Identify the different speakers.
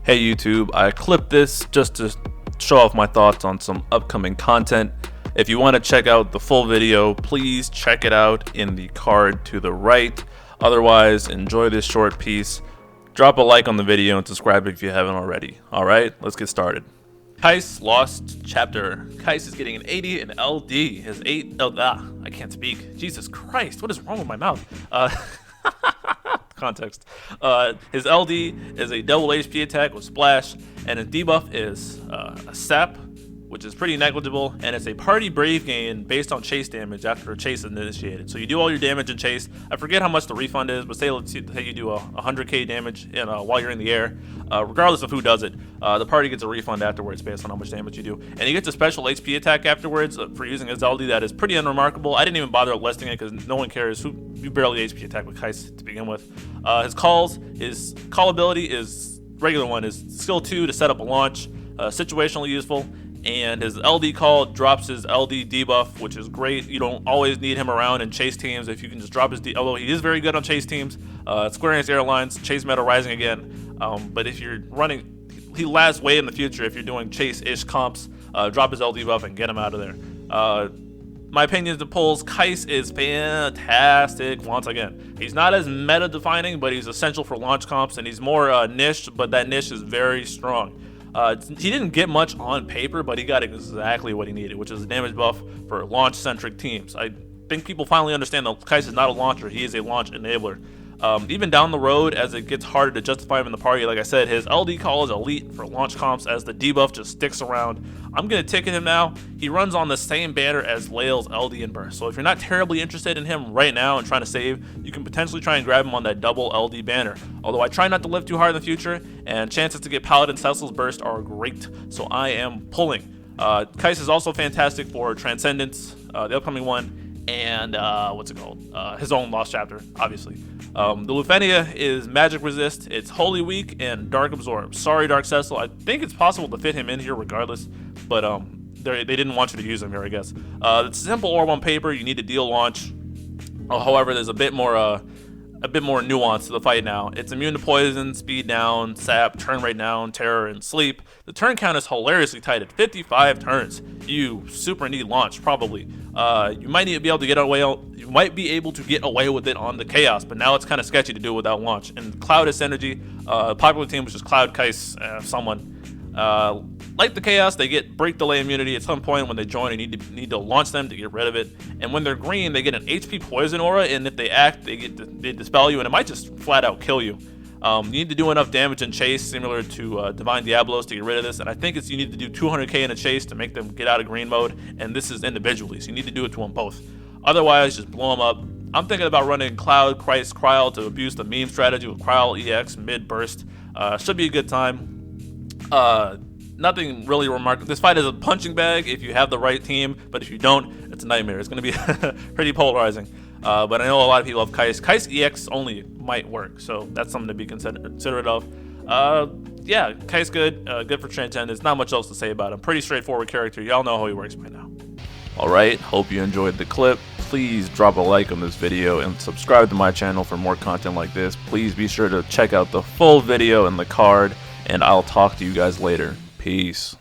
Speaker 1: Hey YouTube, I clipped this just to show off my thoughts on some upcoming content. If you want to check out the full video, please check it out in the card to the right. Otherwise, enjoy this short piece. Drop a like on the video and subscribe if you haven't already. Alright, let's get started. Keiss lost chapter. Keiss is getting an 80 in LD. His I can't speak. Jesus Christ, what is wrong with my mouth? Context. His LD is a double HP attack with splash, and his debuff is a sap, which is pretty negligible, and it's a party brave gain based on chase damage after a chase is initiated. So you do all your damage in chase. I forget how much the refund is, but say you do 100k damage while you're in the air. Regardless of who does it, the party gets a refund afterwards based on how much damage you do. And he gets a special HP attack afterwards for using his LD that is pretty unremarkable. I didn't even bother listing it because no one cares. You barely HP attack with Keiss to begin with. His call ability is regular one is skill 2 to set up a launch, situationally useful. And his LD call drops his LD debuff, which is great. You don't always need him around in chase teams if you can just drop his although he is very good on chase teams. Square Enix Airlines, chase meta rising again. But if you're running, he lasts way in the future if you're doing chase-ish comps. Drop his LD buff and get him out of there. My opinion to polls, Keiss is fantastic once again. He's not as meta defining, but he's essential for launch comps, and he's more niche, but that niche is very strong. He didn't get much on paper, but he got exactly what he needed, which is a damage buff for launch-centric teams. I think people finally understand that Keiss is not a launcher, he is a launch enabler. Even down the road, as it gets harder to justify him in the party, like I said, his LD call is elite for launch comps as the debuff just sticks around. I'm going to ticket him now. He runs on the same banner as Lael's LD and Burst, so if you're not terribly interested in him right now and trying to save, you can potentially try and grab him on that double LD banner. Although I try not to live too hard in the future, and chances to get Paladin Cecil's Burst are great, so I am pulling. Keiss is also fantastic for Transcendence, the upcoming one, and his own lost chapter, obviously. The Lufenia is magic resist, it's holy weak, and dark absorb. Sorry, Dark Cecil, I think it's possible to fit him in here regardless, but they didn't want you to use him here, I guess. It's simple orb on paper, you need to deal launch. However, there's a bit more nuance to the fight now. It's immune to poison, speed down, sap, turn rate down, terror, and sleep. The turn count is hilariously tight at 55 turns. You super need launch, probably. You might be able to get away with it on the Chaos, but now it's kind of sketchy to do it without launch. And Cloud is synergy. Popular team was just Cloud, Keiss, someone. Like the Chaos, they get break delay immunity at some point when they join. You need to launch them to get rid of it. And when they're green, they get an HP poison aura, and if they act, they dispel you, and it might just flat out kill you. You need to do enough damage in chase, similar to Divine Diablos, to get rid of this. And I think you need to do 200k in a chase to make them get out of green mode. And this is individually, so you need to do it to them both. Otherwise, just blow them up. I'm thinking about running Cloud, Keiss, Cryle to abuse the meme strategy with Cryle EX mid burst. Should be a good time. Nothing really remarkable. This fight is a punching bag if you have the right team, but if you don't, it's a nightmare. It's going to be pretty polarizing. But I know a lot of people have Keiss. Keiss EX only might work, so that's something to be considerate of. Yeah, Keiss good for Transcendence. Not much else to say about him. Pretty straightforward character. Y'all know how he works by now. Alright, hope you enjoyed the clip. Please drop a like on this video and subscribe to my channel for more content like this. Please be sure to check out the full video in the card, and I'll talk to you guys later. Peace.